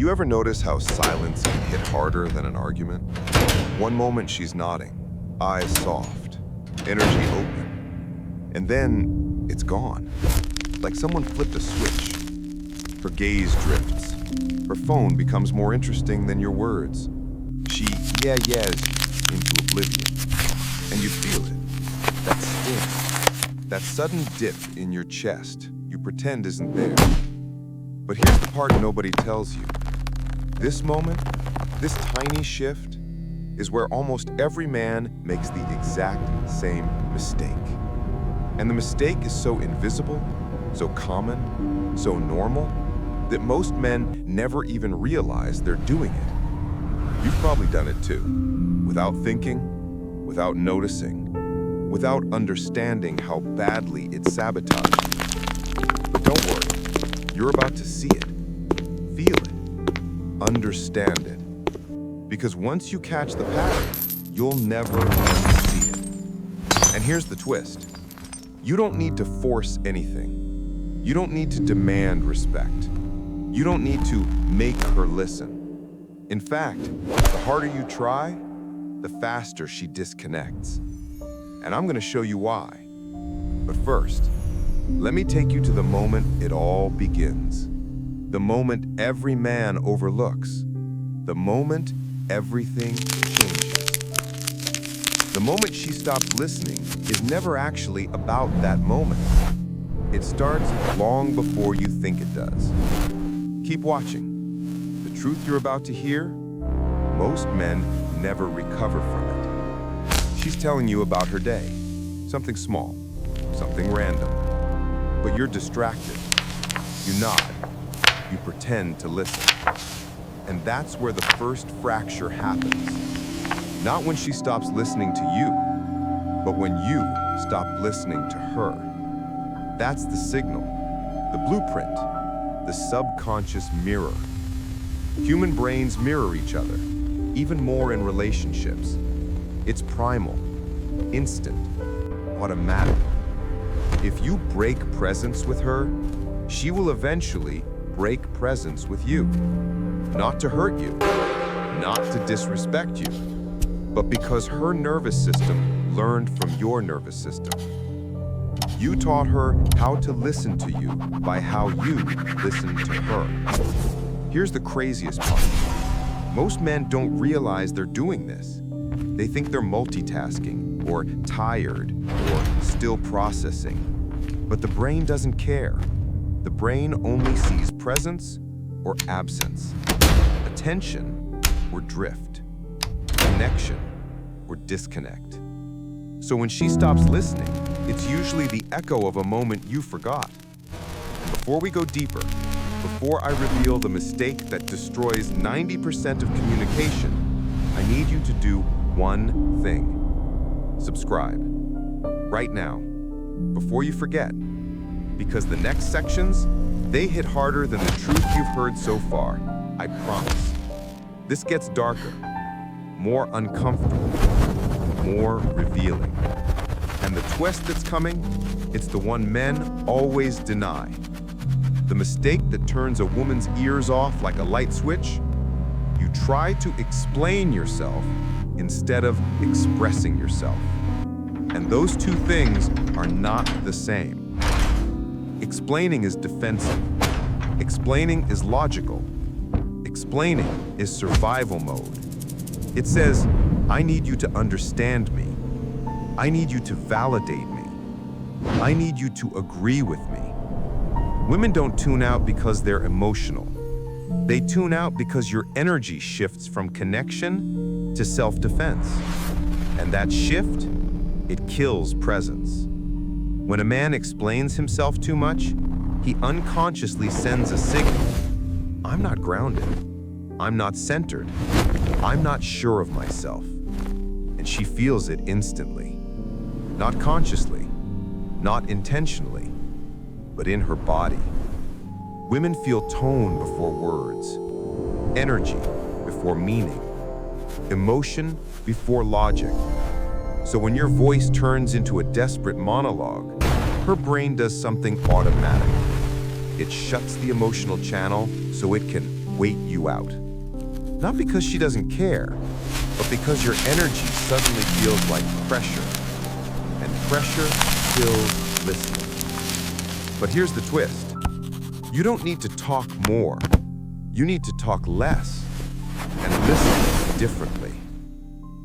You ever notice how silence can hit harder than an argument? One moment she's nodding, eyes soft, energy open, and then it's gone. Like someone flipped a switch. Her gaze drifts. Her phone becomes more interesting than your words. She yeahs into oblivion. And you feel it. That sting. That sudden dip in your chest you pretend isn't there. But here's the part nobody tells you. This moment, this tiny shift, is where almost every man makes the exact same mistake. And the mistake is so invisible, so common, so normal, that most men never even realize they're doing it. You've probably done it too, without thinking, without noticing, without understanding how badly it sabotaged you. But don't worry, you're about to see it, feel it, understand it. Because once you catch the pattern, you'll never see it. And here's the twist. You don't need to force anything. You don't need to demand respect. You don't need to make her listen. In fact, the harder you try, the faster she disconnects. And I'm going to show you why. But first, let me take you to the moment it all begins. The moment every man overlooks. The moment everything changes. The moment she stops listening is never actually about that moment. It starts long before you think it does. Keep watching. The truth you're about to hear, most men never recover from it. She's telling you about her day. Something small, something random. But you're distracted. You nod. You pretend to listen. And that's where the first fracture happens. Not when she stops listening to you, but when you stop listening to her. That's the signal, the blueprint, the subconscious mirror. Human brains mirror each other, even more in relationships. It's primal, instant, automatic. If you break presence with her, she will eventually break presence with you. Not to hurt you, not to disrespect you, but because her nervous system learned from your nervous system. You taught her how to listen to you by how you listen to her. Here's the craziest part. Most men don't realize they're doing this. They think they're multitasking, or tired, or still processing. But the brain doesn't care. The brain only sees presence or absence, attention or drift, connection or disconnect. So when she stops listening, it's usually the echo of a moment you forgot. And before we go deeper, before I reveal the mistake that destroys 90% of communication, I need you to do one thing. Subscribe. Right now, before you forget. Because the next sections, they hit harder than the truth you've heard so far. I promise. This gets darker, more uncomfortable, more revealing. And the twist that's coming, it's the one men always deny. The mistake that turns a woman's ears off like a light switch. You try to explain yourself instead of expressing yourself. And those two things are not the same. Explaining is defensive. Explaining is logical. Explaining is survival mode. It says, I need you to understand me. I need you to validate me. I need you to agree with me. Women don't tune out because they're emotional. They tune out because your energy shifts from connection to self-defense. And that shift, it kills presence. When a man explains himself too much, he unconsciously sends a signal. I'm not grounded. I'm not centered. I'm not sure of myself. And she feels it instantly. Not consciously, not intentionally, but in her body. Women feel tone before words, energy before meaning, emotion before logic. So when your voice turns into a desperate monologue, her brain does something automatic. It shuts the emotional channel so it can wait you out. Not because she doesn't care, but because your energy suddenly feels like pressure. And pressure kills listening. But here's the twist. You don't need to talk more. You need to talk less and listen differently.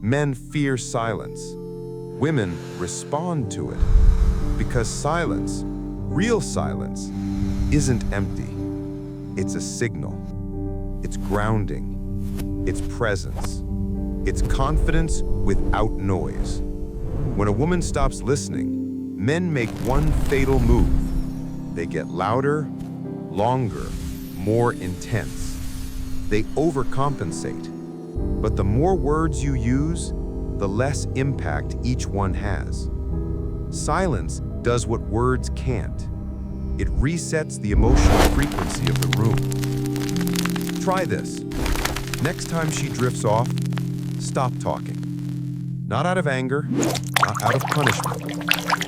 Men fear silence. Women respond to it. Because silence, real silence, isn't empty. It's a signal. It's grounding. It's presence. It's confidence without noise. When a woman stops listening, men make one fatal move. They get louder, longer, more intense. They overcompensate. But the more words you use, the less impact each one has. Silence does what words can't. It resets the emotional frequency of the room. Try this. Next time she drifts off, stop talking. Not out of anger, not out of punishment,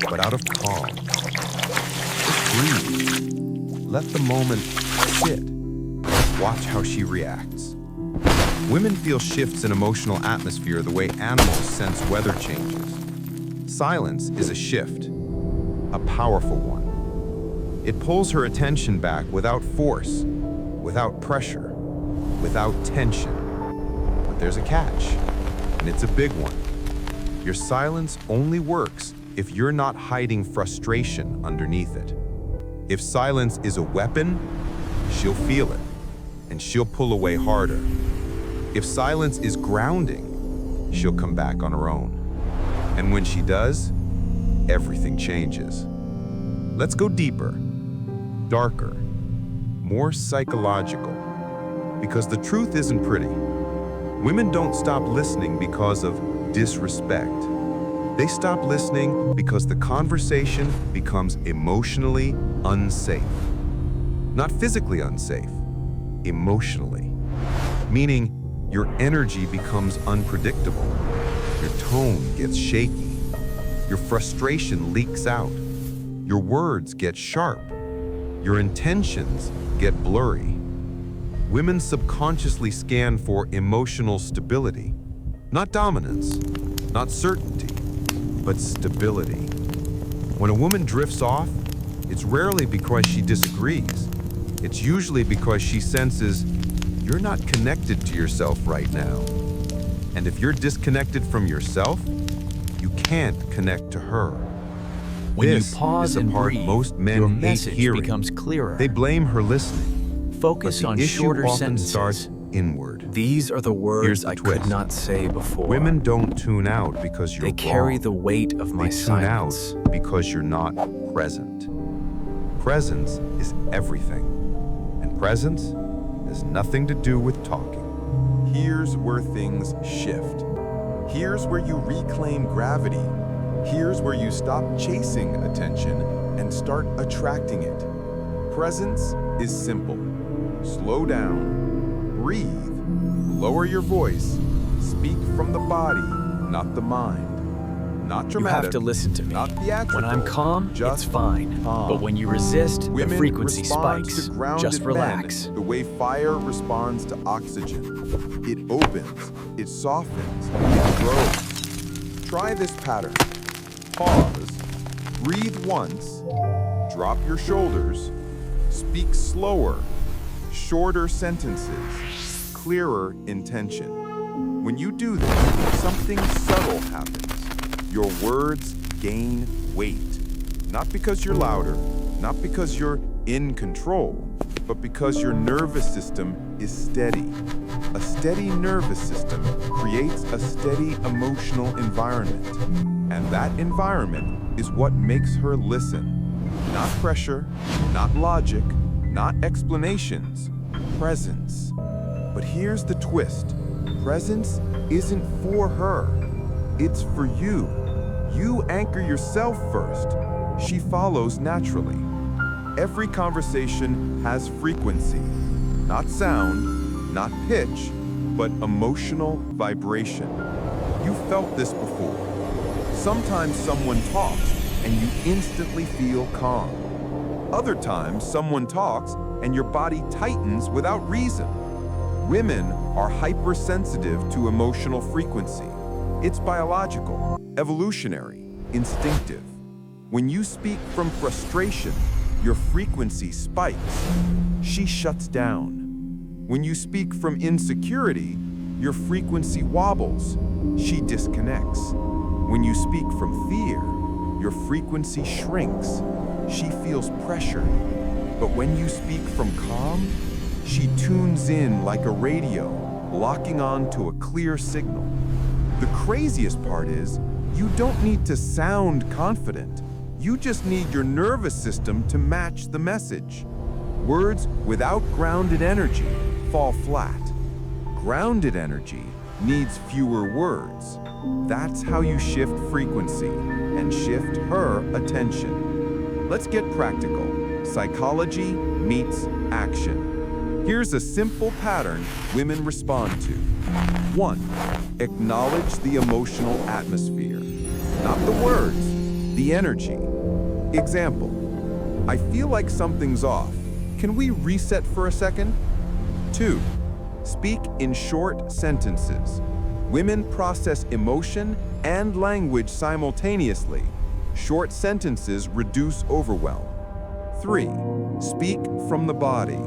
but out of calm. Just breathe. Let the moment sit. Watch how she reacts. Women feel shifts in emotional atmosphere the way animals sense weather changes. Silence is a shift, a powerful one. It pulls her attention back without force, without pressure, without tension. But there's a catch, and it's a big one. Your silence only works if you're not hiding frustration underneath it. If silence is a weapon, she'll feel it, and she'll pull away harder. If silence is grounding, she'll come back on her own. And when she does, everything changes. Let's go deeper, darker, more psychological. Because the truth isn't pretty. Women don't stop listening because of disrespect. They stop listening because the conversation becomes emotionally unsafe. Not physically unsafe, emotionally. Meaning, your energy becomes unpredictable. Your tone gets shaky. Your frustration leaks out. Your words get sharp. Your intentions get blurry. Women subconsciously scan for emotional stability. Not dominance, not certainty, but stability. When a woman drifts off, it's rarely because she disagrees. It's usually because she senses you're not connected to yourself right now. And if you're disconnected from yourself, you can't connect to her. When This you pause is the and part breathe, most men your hate message hearing. becomes clearer. They blame her listening. Focus But on the issue shorter often sentences. starts inward. These are the Here's words the I twist. could not say before. Women don't tune out because you're They carry wrong. the weight of my They tune silence. out because you're not present. Presence is everything. And presence has nothing to do with talking. Here's where things shift. Here's where you reclaim gravity. Here's where you stop chasing attention and start attracting it. Presence is simple. Slow down, breathe, lower your voice, speak from the body, not the mind. Not You dramatic. have to listen to me. Not theatrical. When I'm calm, just it's fine. calm. But when you resist, the Women frequency respond spikes. to grounded Just relax. men the way fire responds to oxygen. It opens, it softens, it grows. Try this pattern. Pause, breathe once, drop your shoulders, speak slower, shorter sentences, clearer intention. When you do this, something subtle happens. Your words gain weight. Not because you're louder, not because you're in control, but because your nervous system is steady. A steady nervous system creates a steady emotional environment. And that environment is what makes her listen. Not pressure, not logic, not explanations, presence. But here's the twist. Presence isn't for her. It's for you. You anchor yourself first. She follows naturally. Every conversation has frequency. Not sound, not pitch, but emotional vibration. You felt this before. Sometimes someone talks and you instantly feel calm. Other times someone talks and your body tightens without reason. Women are hypersensitive to emotional frequency. It's biological, evolutionary, instinctive. When you speak from frustration, your frequency spikes. She shuts down. When you speak from insecurity, your frequency wobbles. She disconnects. When you speak from fear, your frequency shrinks. She feels pressure. But when you speak from calm, she tunes in like a radio, locking on to a clear signal. The craziest part is, you don't need to sound confident. You just need your nervous system to match the message. Words without grounded energy fall flat. Grounded energy needs fewer words. That's how you shift frequency and shift her attention. Let's get practical. Psychology meets action. Here's a simple pattern women respond to. 1. Acknowledge the emotional atmosphere. Not the words, the energy. Example, I feel like something's off. Can we reset for a second? 2. Speak in short sentences. Women process emotion and language simultaneously. Short sentences reduce overwhelm. 3. Speak from the body.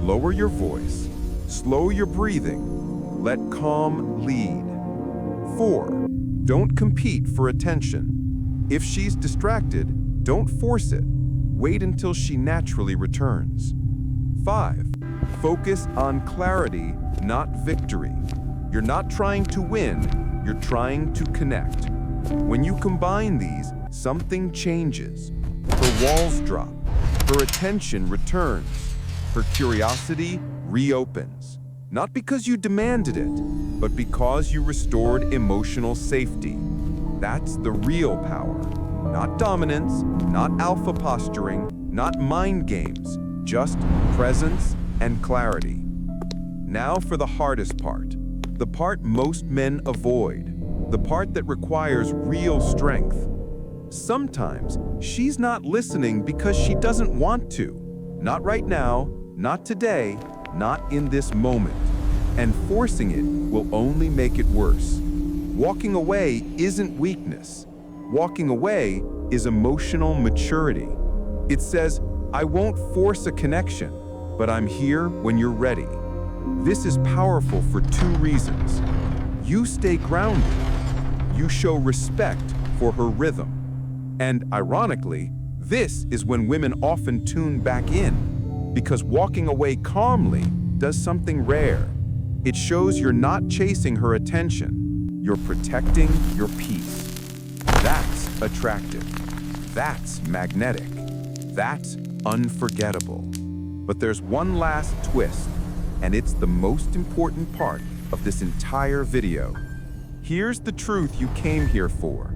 Lower your voice. Slow your breathing. Let calm lead. 4. Don't compete for attention. If she's distracted, don't force it. Wait until she naturally returns. 5. Focus on clarity, not victory. You're not trying to win, you're trying to connect. When you combine these, something changes. Her walls drop, her attention returns, her curiosity reopens. Not because you demanded it, but because you restored emotional safety. That's the real power. Not dominance, not alpha posturing, not mind games, just presence and clarity. Now for the hardest part, the part most men avoid, the part that requires real strength. Sometimes she's not listening because she doesn't want to. Not right now, not today, not in this moment. And forcing it will only make it worse. Walking away isn't weakness. Walking away is emotional maturity. It says, I won't force a connection, but I'm here when you're ready. This is powerful for 2 reasons. You stay grounded. You show respect for her rhythm. And ironically, this is when women often tune back in, because walking away calmly does something rare. It shows you're not chasing her attention. You're protecting your peace. That's attractive. That's magnetic. That's unforgettable. But there's one last twist, and it's the most important part of this entire video. Here's the truth you came here for.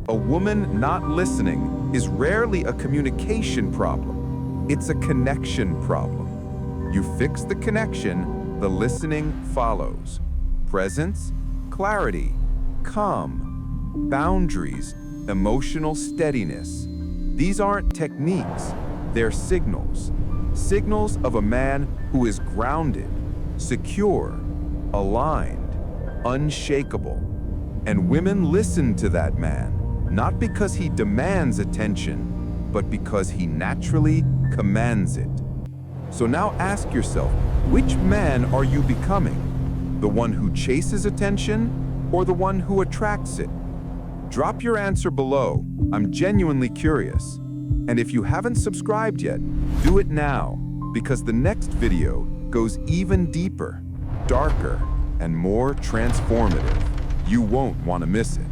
A woman not listening is rarely a communication problem. It's a connection problem. You fix the connection, the listening follows. Presence, clarity, calm, boundaries, emotional steadiness. These aren't techniques, they're signals. Signals of a man who is grounded, secure, aligned, unshakable. And women listen to that man, not because he demands attention, but because he naturally commands it. So now ask yourself, which man are you becoming? The one who chases attention or the one who attracts it? Drop your answer below. I'm genuinely curious. And if you haven't subscribed yet, do it now, because the next video goes even deeper, darker, and more transformative. You won't want to miss it.